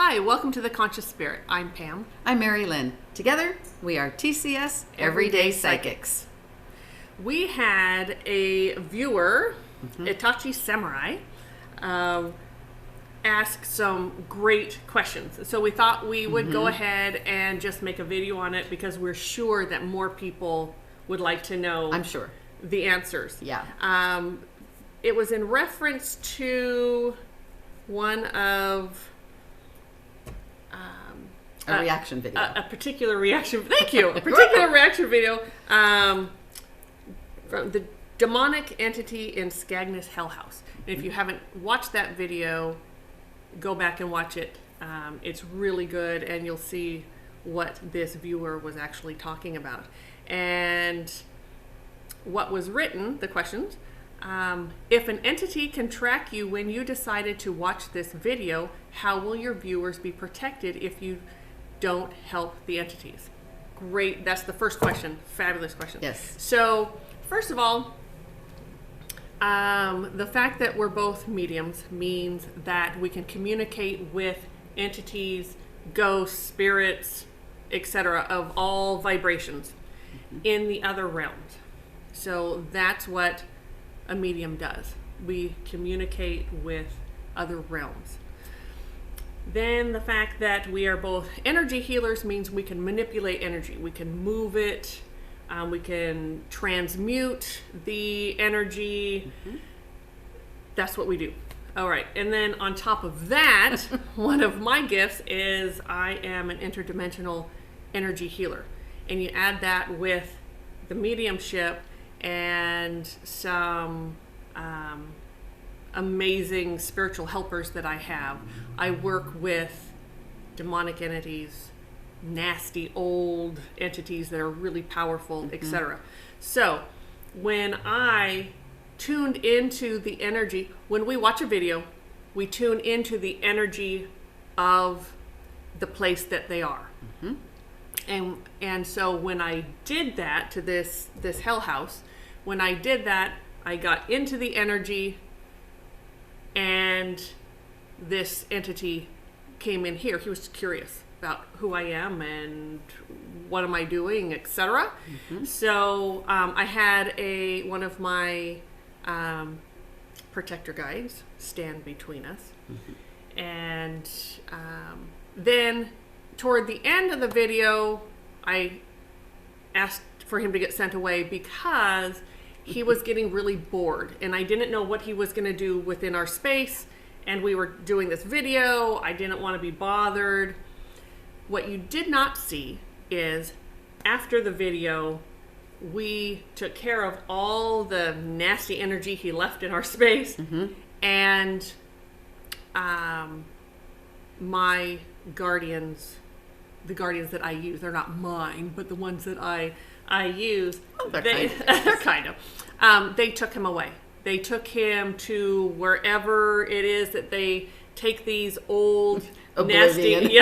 Hi, welcome to The Conscious Spirit. I'm Pam. I'm Mari-Lyn. Together, we are TCS Everyday Psychics. We had a viewer, Itachi Samurai, ask some great questions. So we thought we would go ahead and just make a video on it because we're sure that more people would like to know I'm sure. the answers. Yeah. It was in reference to one of... a reaction video. A particular reaction. Thank you. A particular reaction video from the demonic entity in Scagness Hell House. And if you haven't watched that video, go back and watch it. It's really good, and you'll see what this viewer was actually talking about. And what was written, the questions, if an entity can track you when you decided to watch this video, how will your viewers be protected if you don't help the entities? Great. That's the first question. Fabulous question. Yes. So, first of all, the fact that we're both mediums means that we can communicate with entities, ghosts, spirits, etc., of all vibrations in the other realms. So that's what a medium does. We communicate with other realms. Then the fact that we are both energy healers means we can manipulate energy. We can move it. We can transmute the energy. That's what we do. All right. And then on top of that, one of my gifts is I am an interdimensional energy healer. And you add that with the mediumship and some amazing spiritual helpers that I have. I work with demonic entities, nasty old entities that are really powerful, etc. So when I tuned into the energy, when we watch a video, we tune into the energy of the place that they are. And so when I did that to this hell house, when I did that, I got into the energy, and this entity came in here. He was curious about who I am and what am I doing, etc. So I had one of my protector guides stand between us. And then toward the end of the video, I asked for him to get sent away because he was getting really bored, and I didn't know what he was going to do within our space, and we were doing this video. I didn't want to be bothered. What you did not see is after the video, we took care of all the nasty energy he left in our space, and my guardians, the guardians that I use, they're not mine, but the ones that I use, they're kind of. They took him away. They took him to wherever it is that they take these old nasty,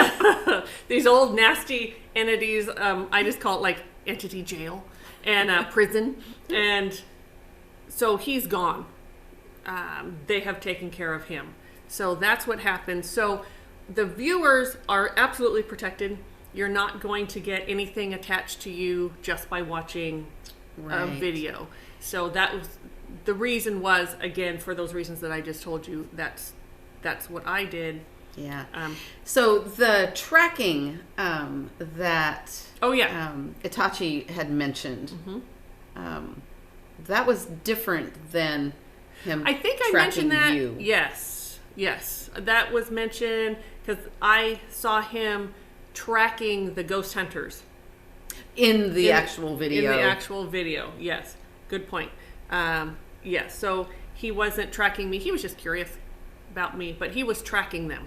these old nasty entities. I just call it like entity jail and prison. And so he's gone. They have taken care of him. So that's what happened. So the viewers are absolutely protected. You're not going to get anything attached to you just by watching a video. So that was the reason, was again for those reasons that I just told you. That's what I did. Yeah. So the tracking that Itachi had mentioned, that was different than him. I think I mentioned that. You. Yes, that was mentioned because I saw him tracking the ghost hunters in the actual video. In the actual video, yes. Good point. Yes, so he wasn't tracking me. He was just curious about me, but he was tracking them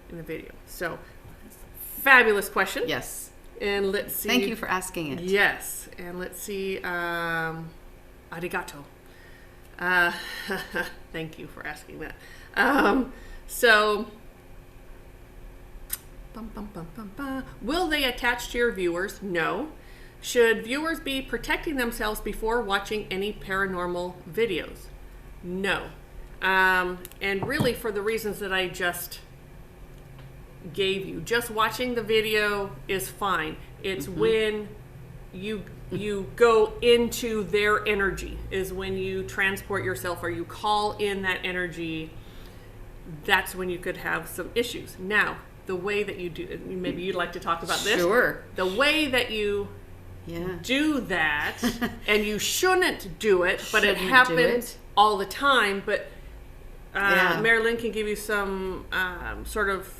in the video. So, fabulous question. Yes. And let's see. Thank you for asking it. Yes. And let's see. Arigato. Thank you for asking that. So, will they attach to your viewers? No. Should viewers be protecting themselves before watching any paranormal videos? No. And really for the reasons that I just gave you. Just watching the video is fine. It's when you go into their energy, is when you transport yourself or you call in that energy. That's when you could have some issues. Now, the way that you do, maybe you'd like to talk about this. Sure. The way that you do that, and you shouldn't do it, but it happens all the time. But Mari-Lyn can give you some sort of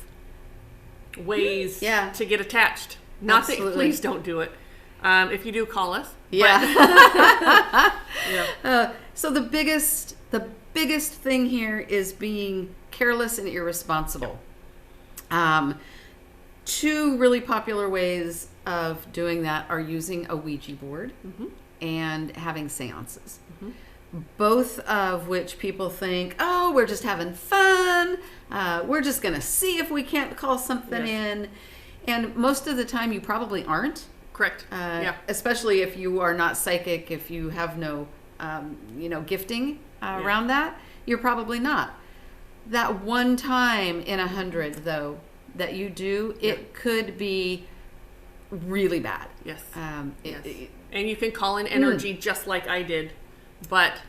ways to get attached. Not that please don't do it. If you do, call us. Yeah. So the biggest thing here is being careless and irresponsible. Two really popular ways of doing that are using a Ouija board and having seances. Both of which people think, oh, we're just having fun. We're just going to see if we can't call something in. And most of the time you probably aren't. Correct. Especially if you are not psychic, if you have no, gifting around that, you're probably not. That one time in 100, though, that you do, it could be really bad. Yes. And you can call in energy just like I did, but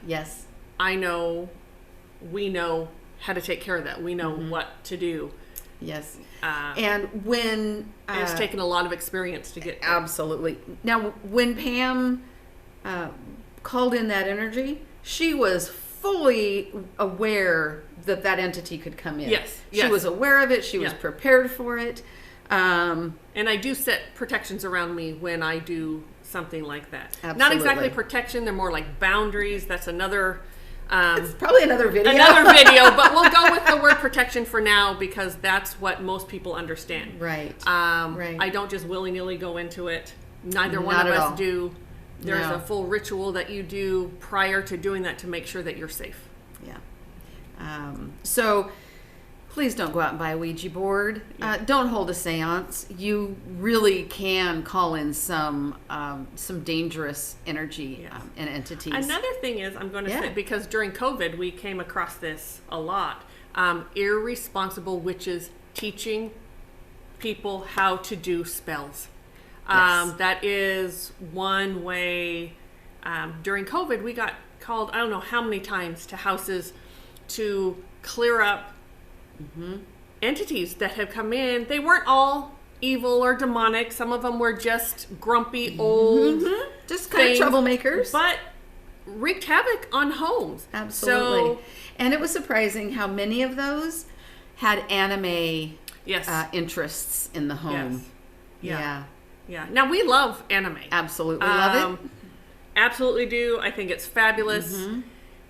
we know how to take care of that. We know what to do. Yes. And when... it's taken a lot of experience to get... Absolutely. Now, when Pam called in that energy, she was fully aware that entity could come in. Yes. She was aware of it. She was prepared for it. And I do set protections around me when I do something like that. Absolutely. Not exactly protection. They're more like boundaries. That's another... it's probably another video. But we'll go with the word protection for now because that's what most people understand. Right. I don't just willy-nilly go into it. Neither one of us do. There's a full ritual that you do prior to doing that to make sure that you're safe. Yeah. So please don't go out and buy a Ouija board. Don't hold a seance. You really can call in some dangerous energy and entities. Another thing is, I'm going to say, because during COVID we came across this a lot, irresponsible witches teaching people how to do spells. That is one way. During COVID we got called, I don't know how many times, to houses to clear up entities that have come in. They weren't all evil or demonic. Some of them were just grumpy old just kind of troublemakers, but wreaked havoc on homes. Absolutely. And it was surprising how many of those had anime interests in the home. Yeah. Now we love anime. Absolutely love it. Absolutely do. I think it's fabulous.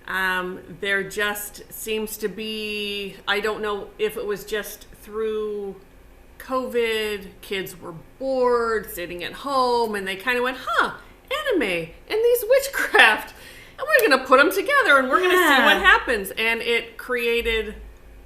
There just seems to be, I don't know if it was just through COVID, kids were bored, sitting at home, and they kind of went, anime and these witchcraft, and we're going to put them together, and we're going to see what happens. And it created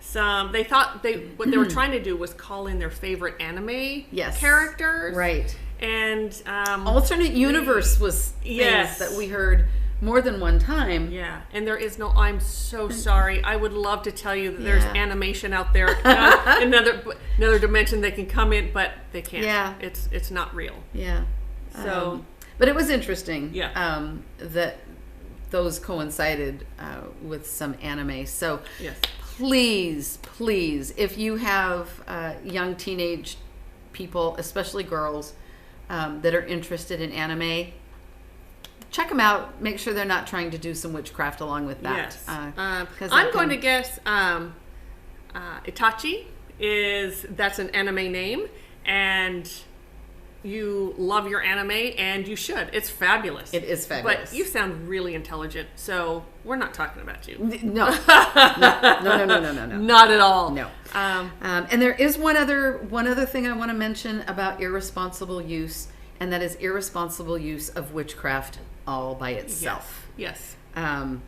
some, they thought what they were trying to do was call in their favorite anime characters. Right. And alternate universe was things that we heard more than one time. Yeah, and there is no, I'm so sorry. I would love to tell you that there's animation out there, another dimension they can come in, but they can't. Yeah. It's not real. Yeah. So, but it was interesting. Yeah. That those coincided with some anime. So yes. Please, if you have young teenage people, especially girls, that are interested in anime, check them out. Make sure they're not trying to do some witchcraft along with that. Yes. I'm going to guess Itachi that's an anime name, and you love your anime, and you should. It's fabulous. It is fabulous. But you sound really intelligent, so we're not talking about you. No. Not at all. No. And there is one other thing I want to mention about irresponsible use, and that is irresponsible use of witchcraft all by itself. Yes. I'm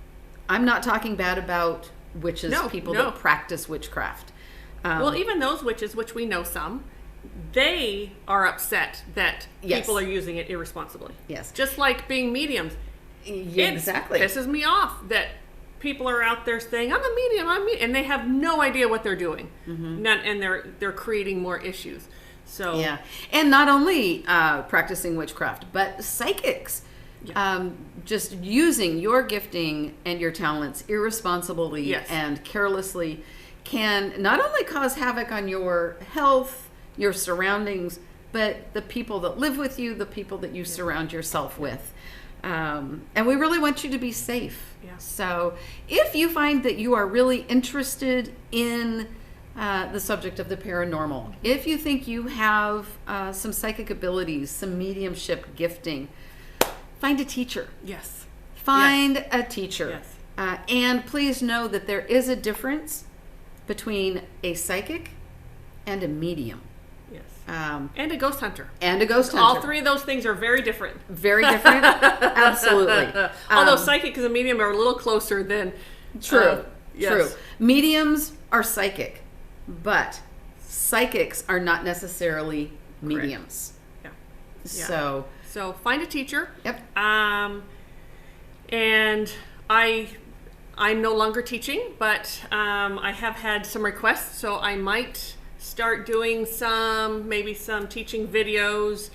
not talking bad about witches, people that practice witchcraft. Well, even those witches, which we know some, they are upset that people are using it irresponsibly. Yes. Just like being mediums. Exactly. It pisses me off that people are out there saying, I'm a medium, and they have no idea what they're doing. And they're creating more issues. So yeah. And not only practicing witchcraft, but psychics. Just using your gifting and your talents irresponsibly and carelessly can not only cause havoc on your health, your surroundings, but the people that live with you, the people that you surround yourself with. And we really want you to be safe. So if you find that you are really interested in the subject of the paranormal, if you think you have some psychic abilities, some mediumship gifting, find a teacher. Yes. Find a teacher. Yes. And please know that there is a difference between a psychic and a medium. Yes. And a ghost hunter. And a ghost hunter. All three of those things are very different. Very different. Absolutely. Although psychic and medium are a little closer than... True. Yes. True. Mediums are psychic, but psychics are not necessarily mediums. Yeah. So find a teacher. Yep. And I'm no longer teaching, but I have had some requests, so I might start doing maybe some teaching videos,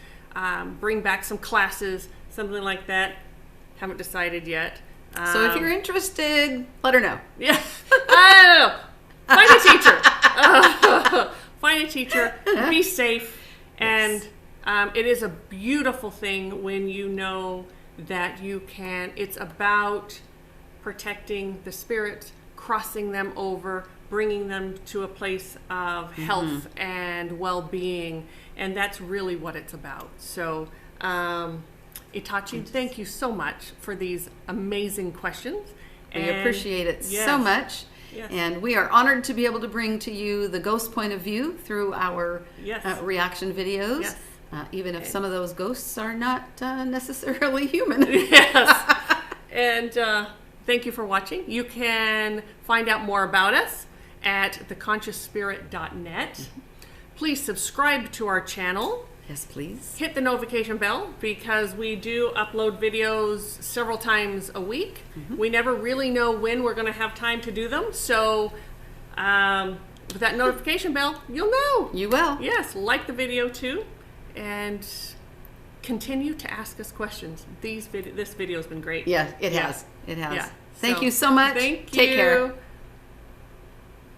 bring back some classes, something like that. Haven't decided yet. So if you're interested, let her know. Yeah. I don't know. Find a teacher. Find a teacher. Be safe. And it is a beautiful thing when you know that you can. It's about protecting the spirits, crossing them over, bringing them to a place of health and well-being. And that's really what it's about. So, Itachi, thank you so much for these amazing questions. We appreciate it so much. Yes. And we are honored to be able to bring to you the ghost point of view through our reaction videos. Yes. Even if some of those ghosts are not necessarily human. Yes. And thank you for watching. You can find out more about us at theconsciousspirit.net. Please subscribe to our channel. Yes, please. Hit the notification bell because we do upload videos several times a week. We never really know when we're going to have time to do them. So with that notification bell, you'll know. You will. Yes, like the video too. And continue to ask us questions. This video has been great. Yeah, it has. It has. Yeah. Thank you so much. Thank you. Take care.